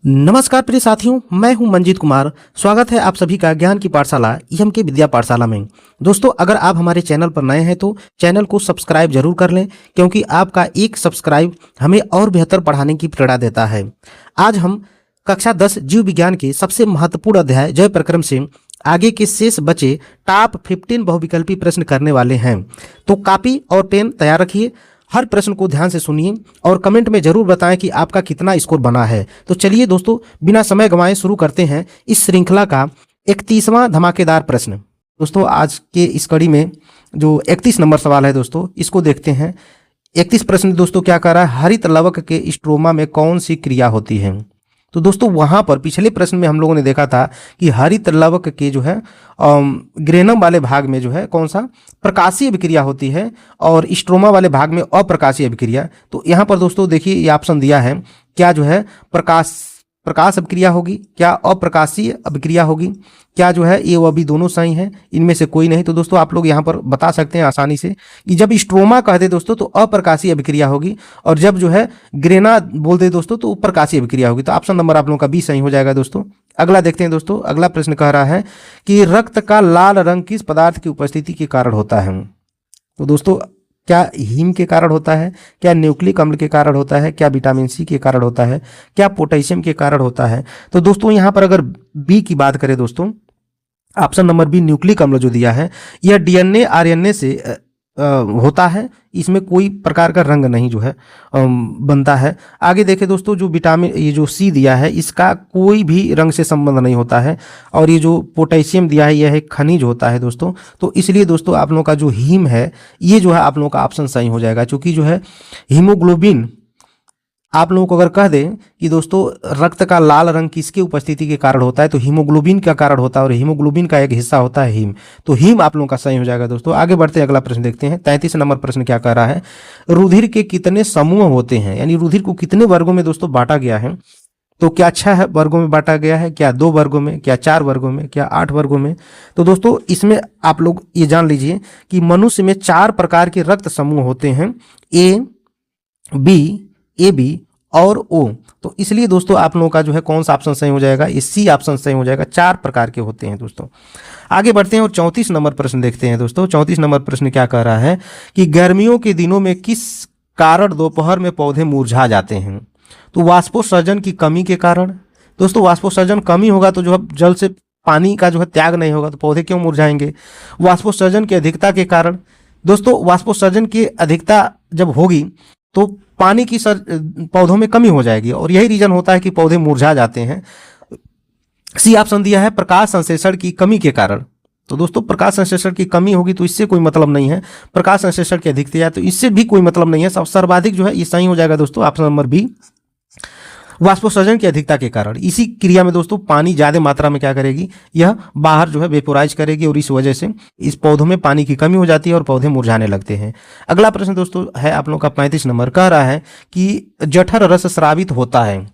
नमस्कार प्रिय साथियों, मैं हूं मंजीत कुमार। स्वागत है आप सभी का ज्ञान की पाठशाला ईएम के विद्या पाठशाला में। दोस्तों, अगर आप हमारे चैनल पर नए हैं तो चैनल को सब्सक्राइब जरूर कर लें, क्योंकि आपका एक सब्सक्राइब हमें और बेहतर पढ़ाने की प्रेरणा देता है। आज हम कक्षा 10 जीव विज्ञान के सबसे महत्वपूर्ण अध्याय जय प्रक्रम से आगे के शेष बचे टॉप 15 बहुविकल्पी प्रश्न करने वाले हैं। तो कॉपी और पेन तैयार रखिए, हर प्रश्न को ध्यान से सुनिए और कमेंट में जरूर बताएं कि आपका कितना स्कोर बना है। तो चलिए दोस्तों, बिना समय गंवाए शुरू करते हैं इस श्रृंखला का 31वां धमाकेदार प्रश्न। दोस्तों, आज के इस कड़ी में जो 31 नंबर सवाल है दोस्तों, इसको देखते हैं। 31 प्रश्न दोस्तों क्या कर रहा है, हरित लवक के स्ट्रोमा में कौन सी क्रिया होती है। तो दोस्तों, वहां पर पिछले प्रश्न में हम लोगों ने देखा था कि हरित लवक के जो है ग्रेनम वाले भाग में जो है कौन सा प्रकाशीय अभिक्रिया होती है और स्ट्रोमा वाले भाग में अप्रकाशीय अभिक्रिया। तो यहाँ पर दोस्तों देखिए, ये ऑप्शन दिया है, क्या जो है प्रकाश अभिक्रिया होगी, क्या अप्रकाशीय अभिक्रिया होगी, क्या जो है ये वो अभी दोनों सही हैं, इनमें से कोई नहीं। तो दोस्तों आप लोग यहाँ पर बता सकते हैं आसानी से कि जब स्ट्रोमा कह दे दोस्तों तो अप्रकाशीय अभिक्रिया होगी, और जब जो है ग्रेना बोल दे दोस्तों तो प्रकाशीय अभिक्रिया होगी। तो ऑप्शन नंबर आप लोगों का बी सही हो जाएगा दोस्तों। अगला देखते हैं दोस्तों, अगला प्रश्न कह रहा है कि रक्त का लाल रंग किस पदार्थ की उपस्थिति के कारण होता है। तो दोस्तों, क्या हीम के कारण होता है, क्या न्यूक्लिक अम्ल के कारण होता है, क्या विटामिन सी के कारण होता है, क्या पोटेशियम के कारण होता है। तो दोस्तों यहाँ पर अगर बी की बात करें दोस्तों, ऑप्शन नंबर बी न्यूक्लिक अम्ल जो दिया है यह डीएनए आरएनए से होता है, इसमें कोई प्रकार का रंग नहीं जो है बनता है। आगे देखें दोस्तों, जो विटामिन ये जो सी दिया है इसका कोई भी रंग से संबंध नहीं होता है, और ये जो पोटेशियम दिया है यह एक खनिज होता है दोस्तों। तो इसलिए दोस्तों आप लोगों का जो हीम है ये जो है आप लोगों का ऑप्शन सही हो जाएगा, क्योंकि जो है हीमोग्लोबिन आप लोगों को अगर कह दें कि दोस्तों रक्त का लाल रंग किसके उपस्थिति के कारण होता है, तो हीमोग्लोबिन का कारण होता है, और हीमोग्लोबिन का एक हिस्सा होता है हीम। तो हीम आप लोगों का सही हो जाएगा दोस्तों। आगे बढ़ते हैं, अगला प्रश्न देखते हैं। 33 नंबर प्रश्न क्या कह रहा है, रुधिर के कितने समूह होते हैं, यानी रुधिर को कितने वर्गों में दोस्तों बांटा गया है। तो क्या 6 वर्गों में बांटा गया है, क्या 2 वर्गों में, क्या 4 वर्गों में, क्या 8 वर्गों में। तो दोस्तों इसमें आप लोग ये जान लीजिए कि मनुष्य में 4 प्रकार के रक्त समूह होते हैं, ए बी और ओ। तो इसलिए दोस्तों आप लोगों का जो है कौन सा ऑप्शन सही हो जाएगा, ये सी ऑप्शन सही हो जाएगा। 4 प्रकार के होते हैं दोस्तों। आगे बढ़ते हैं और 34 नंबर प्रश्न देखते हैं दोस्तों। 34 नंबर प्रश्न क्या कह रहा है कि गर्मियों के दिनों में किस कारण दोपहर में पौधे मुरझा जाते हैं। तो वाष्पोत्सर्जन की कमी के कारण। दोस्तों वाष्पोत्सर्जन कमी होगा तो जो है जल से पानी का जो है त्याग नहीं होगा, तो पौधे क्यों मुरझाएंगे। वाष्पोत्सर्जन की अधिकता के कारण। दोस्तों वाष्पोत्सर्जन की अधिकता जब होगी तो पानी की पौधों में कमी हो जाएगी, और यही रीजन होता है कि पौधे मुरझा जाते हैं। सी ऑप्शन दिया है प्रकाश संश्लेषण की कमी के कारण। तो दोस्तों प्रकाश संश्लेषण की कमी होगी तो इससे कोई मतलब नहीं है, प्रकाश संश्लेषण की अधिकता है तो इससे भी कोई मतलब नहीं है। सब सर्वाधिक जो है ये सही हो जाएगा दोस्तों, ऑप्शन नंबर बी वाष्पोत्सर्जन की अधिकता के कारण। इसी क्रिया में दोस्तों पानी ज्यादा मात्रा में क्या करेगी, यह बाहर जो है वेपोराइज करेगी, और इस वजह से इस पौधों में पानी की कमी हो जाती है और पौधे मुरझाने लगते हैं। अगला प्रश्न दोस्तों है आप लोगों का 35 नंबर, कह रहा है कि जठर रस स्रावित होता है।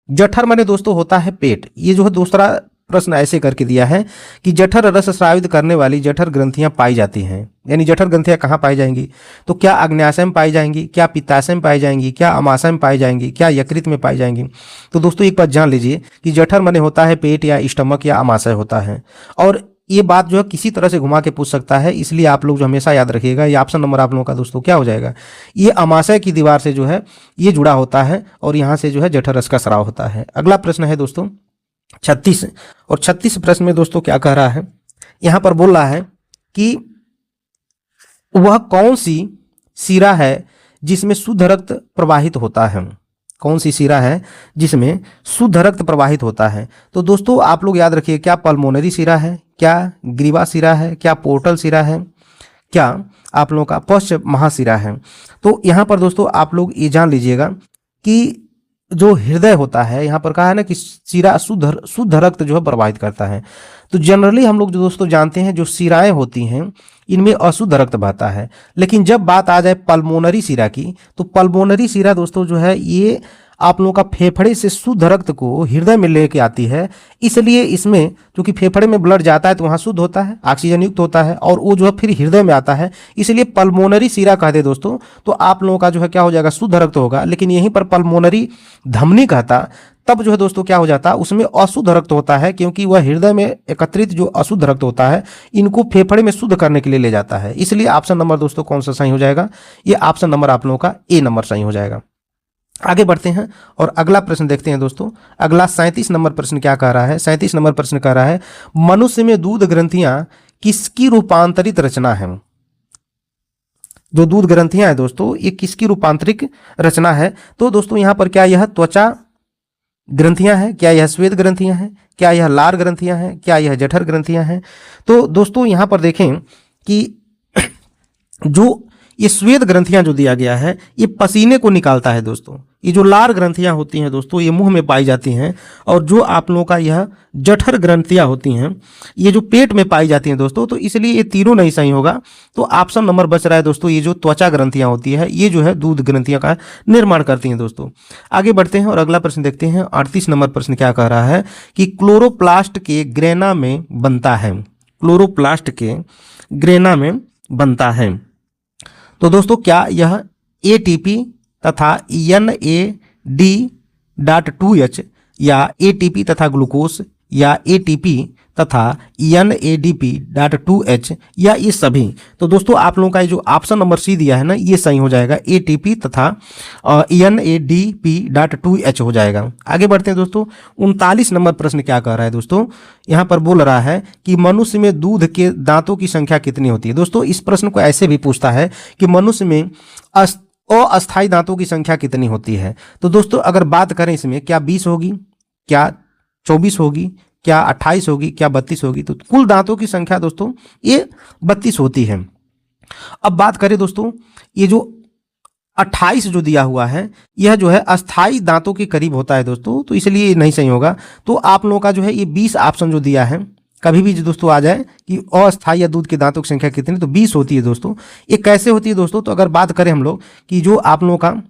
जठर माने दोस्तों होता है पेट। ये जो है दूसरा प्रश्न ऐसे करके दिया है कि जठर रस स्रावित करने वाली जठर ग्रंथियां पाई जाती हैं, यानी जठर ग्रंथियां कहाँ पाई जाएंगी। तो क्या अग्न्याशय में पाई जाएंगी, क्या पित्ताशय में पाई जाएंगी, क्या अमाशय में पाई जाएंगी, क्या यकृत में पाई जाएंगी। तो दोस्तों एक बात जान लीजिए कि जठर माने होता है पेट या स्टमक या अमाशय होता है, और ये बात जो है किसी तरह से घुमा के पूछ सकता है, इसलिए आप लोग जो हमेशा याद रखिएगा ये ऑप्शन नंबर आप लोगों का दोस्तों क्या हो जाएगा, ये अमाशय की दीवार से जो है ये जुड़ा होता है, और यहाँ से जो है जठर रस का स्राव होता है। अगला प्रश्न है दोस्तों 36, और 36 प्रश्न में दोस्तों क्या कह रहा है, यहां पर बोल रहा है कि वह कौन सी शिरा है जिसमें शुद्ध रक्त प्रवाहित होता है। कौन सी शिरा है जिसमें शुद्ध रक्त प्रवाहित होता है। तो दोस्तों आप लोग याद रखिए, क्या पल्मोनरी शिरा है, क्या ग्रीवा शिरा है, क्या पोर्टल शिरा है, क्या आप लोगों का पश्च महाशिरा है। तो यहां पर दोस्तों आप लोग ये जान लीजिएगा कि जो हृदय होता है, यहाँ पर कहा है ना कि शिरा शुद्ध रक्त जो है प्रवाहित करता है। तो जनरली हम लोग जो दोस्तों जानते हैं जो शिराएं होती हैं इनमें अशुद्ध रक्त बहता है, लेकिन जब बात आ जाए पल्मोनरी शिरा की, तो पल्मोनरी शिरा दोस्तों जो है ये आप लोगों का फेफड़े से शुद्ध रक्त को हृदय में लेके आती है। इसलिए इसमें क्योंकि फेफड़े में ब्लड जाता है तो वहाँ शुद्ध होता है, ऑक्सीजन युक्त होता है, और वो जो है फिर हृदय में आता है, इसलिए पल्मोनरी सीरा कहते हैं दोस्तों। तो आप लोगों का जो है क्या हो जाएगा, शुद्ध रक्त होगा। लेकिन यहीं पर पल्मोनरी धमनी कहता, तब जो है दोस्तों क्या हो जाता है, उसमें अशुद्ध रक्त होता है, क्योंकि वह हृदय में एकत्रित जो अशुद्ध रक्त होता है इनको फेफड़े में शुद्ध करने के लिए ले जाता है। इसलिए ऑप्शन नंबर दोस्तों कौन सा सही हो जाएगा, ये ऑप्शन नंबर आप लोगों का ए नंबर सही हो जाएगा। आगे बढ़ते हैं और अगला प्रश्न देखते हैं दोस्तों। अगला 37 नंबर प्रश्न क्या कह रहा है, 37 नंबर प्रश्न कह रहा है मनुष्य में दूध ग्रंथियां किसकी रूपांतरित रचना है। जो दूध ग्रंथियां हैं दोस्तों ये किसकी रूपांतरित रचना है। तो दोस्तों यहाँ पर क्या यह त्वचा ग्रंथियां हैं, क्या यह श्वेत ग्रंथियां हैं, क्या यह लार ग्रंथियां हैं, क्या यह जठर ग्रंथियां हैं। तो दोस्तों यहाँ पर देखें कि जो ये श्वेत ग्रंथियां जो दिया गया है ये पसीने को निकालता है दोस्तों। ये जो लार ग्रंथियां होती हैं दोस्तों ये मुंह में पाई जाती हैं, और जो आप लोगों का यह जठर ग्रंथियां होती हैं ये जो पेट में पाई जाती हैं दोस्तों। तो इसलिए ये तीनों नहीं सही होगा। तो ऑप्शन नंबर बच रहा है दोस्तों ये जो त्वचा ग्रंथियां होती है ये जो है दूध ग्रंथियां का निर्माण करती हैं दोस्तों। आगे बढ़ते हैं और अगला प्रश्न देखते हैं। 38 नंबर प्रश्न क्या कह रहा है कि क्लोरोप्लास्ट के ग्रेना में बनता है। क्लोरोप्लास्ट के ग्रेना में बनता है। तो दोस्तों क्या यह एटीपी तथा NAD.2H या एटीपी तथा ग्लूकोज या एटीपी तथा NADP.2H या ये सभी। तो दोस्तों आप लोगों का ये जो ऑप्शन नंबर सी दिया है ना ये सही हो जाएगा, एटीपी तथा NADP.2H हो जाएगा। आगे बढ़ते हैं दोस्तों। 39 नंबर प्रश्न क्या कह रहा है दोस्तों, यहाँ पर बोल रहा है कि मनुष्य में दूध के दांतों की संख्या कितनी होती है। दोस्तों इस प्रश्न को ऐसे भी पूछता है कि मनुष्य में अस्थायी दांतों की संख्या कितनी होती है। तो दोस्तों अगर बात करें इसमें क्या 20 होगी, क्या 24 होगी, क्या 28 होगी, क्या 32 होगी। तो कुल दांतों की संख्या दोस्तों ये 32 होती है। अब बात करें दोस्तों ये जो 28 जो दिया हुआ है यह जो है अस्थाई दांतों के करीब होता है दोस्तों, तो इसलिए ये नहीं सही होगा। तो आप लोगों का जो है ये 20 ऑप्शन जो दिया है, कभी भी दोस्तों आ जाए कि अस्थाई या दूध के दांतों की संख्या कितनी, तो 20 होती है दोस्तों। ये कैसे होती है दोस्तों, तो अगर बात करें हम लोग कि जो आप लोगों का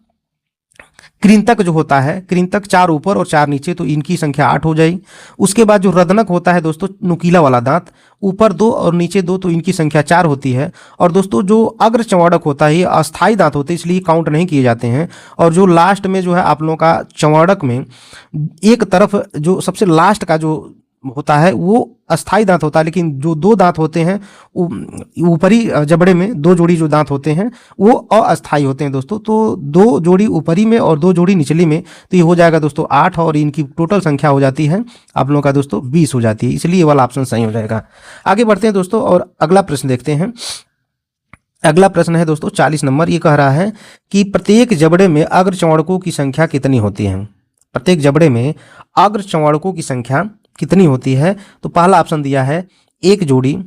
कृंतक जो होता है, कृंतक 4 ऊपर और 4 नीचे, तो इनकी संख्या 8 हो जाएगी। उसके बाद जो रदनक होता है दोस्तों, नुकीला वाला दांत, ऊपर 2 और नीचे 2, तो इनकी संख्या 4 होती है। और दोस्तों जो अग्र चंवाड़क होता है ये अस्थाई दांत होते हैं, इसलिए काउंट नहीं किए जाते हैं। और जो लास्ट में जो है आप लोगों का चंवाड़क में एक तरफ जो सबसे लास्ट का जो होता है वो अस्थाई दांत होता है, लेकिन जो 2 दांत होते हैं ऊपरी जबड़े में 2 जोड़ी जो दांत होते हैं वो अस्थाई होते हैं दोस्तों। तो 2 जोड़ी ऊपरी में और 2 जोड़ी निचली में, तो ये हो जाएगा दोस्तों 8, और इनकी टोटल संख्या हो जाती है आप लोगों का दोस्तों 20 हो जाती है, इसलिए ये वाला ऑप्शन सही हो जाएगा। आगे बढ़ते हैं दोस्तों और अगला प्रश्न देखते हैं। अगला प्रश्न है दोस्तों 40 नंबर। ये कह रहा है कि प्रत्येक जबड़े में अग्र चंवाड़कों की संख्या कितनी होती है। प्रत्येक जबड़े में अग्र चंवाड़कों की संख्या कितनी होती है। तो पहला ऑप्शन दिया है 1 जोड़ी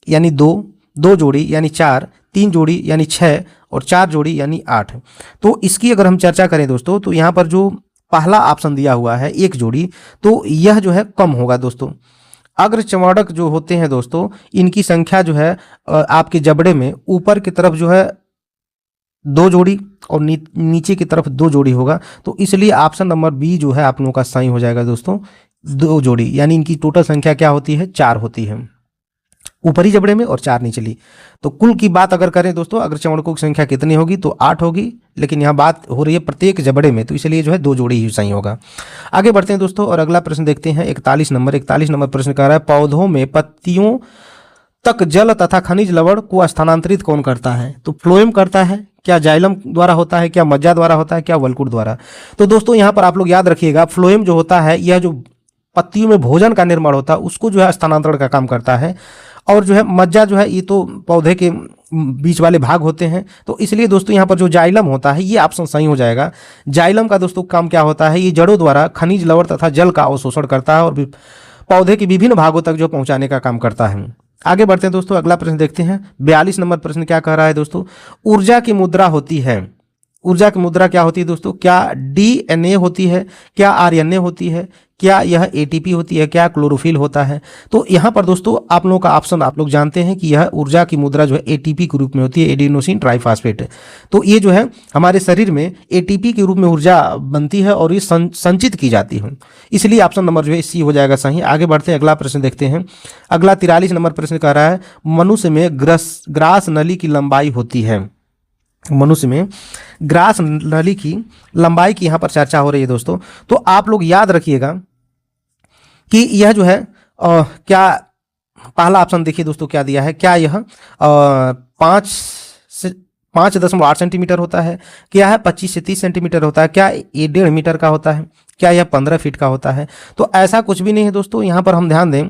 यानी 2, 2 जोड़ी यानी 4, 3 जोड़ी यानी 6 और 4 जोड़ी यानी 8। तो इसकी अगर हम चर्चा करें दोस्तों, तो यहाँ पर जो पहला ऑप्शन दिया हुआ है 1 जोड़ी, तो यह जो है कम होगा दोस्तों। अग्र चंवाड़क जो होते हैं दोस्तों इनकी संख्या जो है आपके जबड़े में ऊपर की तरफ जो है 2 जोड़ी और नीचे की तरफ 2 जोड़ी होगा। तो इसलिए ऑप्शन नंबर बी जो है आप लोगों का सही हो जाएगा दोस्तों, 2 जोड़ी, यानी इनकी टोटल संख्या क्या होती है, 4 होती है ऊपरी जबड़े में और 4 निचली। तो कुल की बात अगर करें दोस्तों अग्र चंवाड़कों की संख्या कितनी होगी, तो 8 होगी, लेकिन यहाँ बात हो रही है प्रत्येक जबड़े में, तो इसलिए जो है 2 जोड़ी ही सही होगा। आगे बढ़ते हैं दोस्तों और अगला प्रश्न देखते हैं 41 नंबर। 41 नंबर प्रश्न कह रहा है पौधों में पत्तियों तक जल तथा खनिज लवण को स्थानांतरित कौन करता है। तो फ्लोएम करता है, क्या जाइलम द्वारा होता है, क्या मज्जा द्वारा होता है, क्या वल्कुट द्वारा। तो दोस्तों यहाँ पर आप लोग याद रखिएगा फ्लोएम जो होता है यह जो पत्तियों में भोजन का निर्माण होता है उसको जो है स्थानांतरण का काम करता है। और जो है मज्जा जो है ये तो पौधे के बीच वाले भाग होते हैं, तो इसलिए दोस्तों यहाँ पर जो जाइलम होता है ये ऑप्शन सही हो जाएगा। जाइलम का दोस्तों काम क्या होता है, ये जड़ों द्वारा खनिज लवण तथा जल का अवशोषण करता है और पौधे के विभिन्न भागों तक जो पहुंचाने का काम करता है। आगे बढ़ते हैं दोस्तों अगला प्रश्न देखते हैं। 42 नंबर प्रश्न क्या कह रहा है दोस्तों, ऊर्जा की मुद्रा होती है। ऊर्जा की मुद्रा क्या होती है दोस्तों, क्या DNA होती है, क्या RNA होती है, क्या यह एटीपी होती है, क्या क्लोरोफिल होता है। तो यहाँ पर दोस्तों आप लोगों का ऑप्शन आप लोग जानते हैं कि यह ऊर्जा की मुद्रा जो है एटीपी के रूप में होती है, एडिनोसिन ट्राइफॉस्फेट। तो ये जो है हमारे शरीर में एटीपी के रूप में ऊर्जा बनती है और ये संचित की जाती है, इसलिए ऑप्शन नंबर जो है सी हो जाएगा सही। आगे बढ़ते हैं, अगला प्रश्न देखते हैं। अगला 43 नंबर प्रश्न कह रहा है मनुष्य में ग्रास नली की लंबाई होती है। मनुष्य में ग्रास नली की लंबाई की यहाँ पर चर्चा हो रही है दोस्तों। तो आप लोग याद रखिएगा कि यह जो है क्या पहला ऑप्शन देखिए दोस्तों क्या दिया है, क्या यह 5.8 सेंटीमीटर होता है, क्या है 25 से 30 सेंटीमीटर होता है, क्या ये 1.5 मीटर का होता है, क्या यह 15 फीट का होता है। तो ऐसा कुछ भी नहीं है दोस्तों। यहाँ पर हम ध्यान दें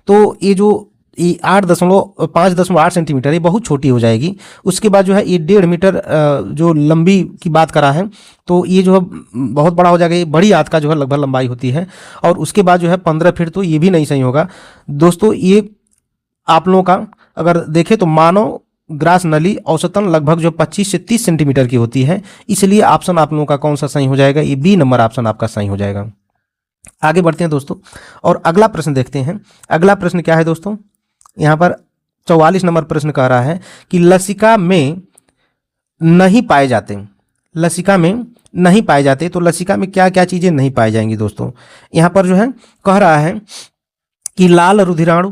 तो ये जो 5.8 सेंटीमीटर ये बहुत छोटी हो जाएगी। उसके बाद जो है ये 1.5 मीटर जो लंबी की बात करा है तो ये जो है बहुत बड़ा हो जाएगा, ये बड़ी आंत का जो है लगभग लंबाई होती है। और उसके बाद जो है 15 फीट, तो ये भी नहीं सही होगा दोस्तों। ये आप लोगों का अगर देखें तो मानव ग्रास नली औसतन लगभग जो 25 से 30 सेंटीमीटर की होती है, इसलिए ऑप्शन आप लोगों का कौन सा सही हो जाएगा, ये बी नंबर ऑप्शन आपका सही हो जाएगा। आगे बढ़ते हैं दोस्तों और अगला प्रश्न देखते हैं। अगला प्रश्न क्या है दोस्तों, यहाँ पर 44 नंबर प्रश्न कह रहा है कि लसिका में नहीं पाए जाते, लसिका में नहीं पाए जाते। तो लसिका में क्या क्या चीजें नहीं पाई जाएंगी दोस्तों। यहाँ पर जो है कह रहा है कि लाल रुधिराणु,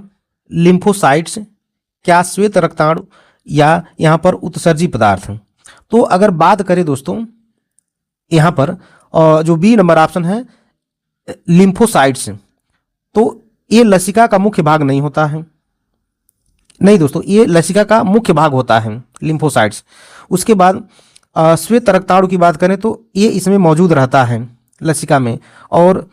लिम्फोसाइट्स, क्या श्वेत रक्ताणु, या यहाँ पर उत्सर्जी पदार्थ। तो अगर बात करें दोस्तों यहाँ पर जो बी नंबर ऑप्शन है लिम्फोसाइट्स, तो ये लसिका का मुख्य भाग नहीं होता है। नहीं दोस्तों, ये लसिका का मुख्य भाग होता है लिम्फोसाइट्स। उसके बाद श्वेत रक्ताणु की बात करें तो ये इसमें मौजूद रहता है लसिका में। और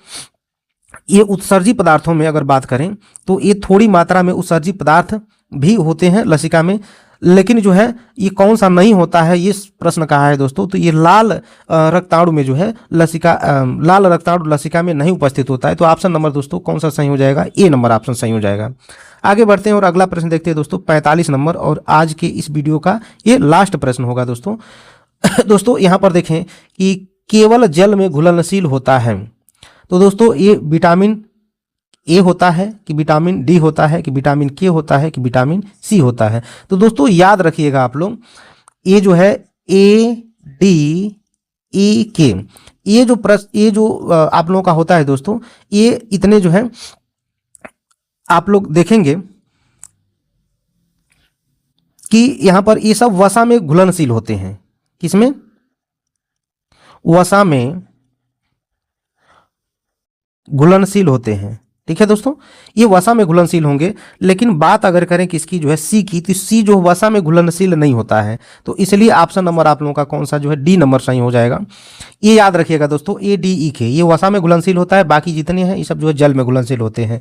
ये उत्सर्जी पदार्थों में अगर बात करें तो ये थोड़ी मात्रा में उत्सर्जी पदार्थ भी होते हैं लसिका में, लेकिन जो है ये कौन सा नहीं होता है ये प्रश्न कहा है दोस्तों। तो ये लाल रक्ताणु में जो है लसिका लाल रक्ताणु लसिका में नहीं उपस्थित होता है। तो ऑप्शन नंबर दोस्तों कौन सा सही हो जाएगा, ए नंबर ऑप्शन सही हो जाएगा। आगे बढ़ते हैं और अगला प्रश्न देखते हैं दोस्तों 45 नंबर, और आज के इस वीडियो का ये लास्ट प्रश्न होगा दोस्तों। दोस्तों यहाँ पर देखें कि केवल जल में घुलनशील होता है। तो दोस्तों ये विटामिन ए होता है कि विटामिन डी होता है कि विटामिन के होता है कि विटामिन सी होता है। तो दोस्तों याद रखिएगा आप लोग, ये जो है ए डी ई के, ये जो आप लोगों का होता है दोस्तों, ये इतने जो है आप लोग देखेंगे कि यहां पर ये सब वसा में घुलनशील होते हैं। किसमें? वसा में घुलनशील होते हैं। ठीक है दोस्तों, ये वसा में घुलनशील होंगे। लेकिन बात अगर करें किसकी जो है सी की, तो सी जो वसा में घुलनशील नहीं होता है। तो इसलिए ऑप्शन नंबर आप लोगों का कौन सा जो है डी नंबर सही हो जाएगा। ये याद रखिएगा दोस्तों, ए डी ई के ये वसा में घुलनशील होता है, बाकी जितने हैं ये सब जो है जल में घुलनशील होते हैं।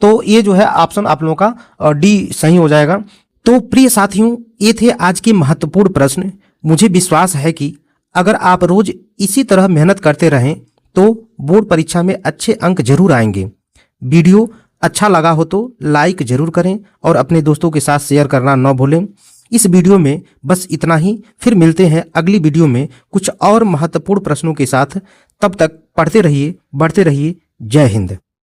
तो ये जो है ऑप्शन आप लोगों का डी सही हो जाएगा। तो प्रिय साथियों, ये थे आज के महत्वपूर्ण प्रश्न। मुझे विश्वास है कि अगर आप रोज इसी तरह मेहनत करते रहें तो बोर्ड परीक्षा में अच्छे अंक जरूर आएंगे। वीडियो अच्छा लगा हो तो लाइक जरूर करें और अपने दोस्तों के साथ शेयर करना न भूलें। इस वीडियो में बस इतना ही, फिर मिलते हैं अगली वीडियो में कुछ और महत्वपूर्ण प्रश्नों के साथ। तब तक पढ़ते रहिए, बढ़ते रहिए। जय हिंद।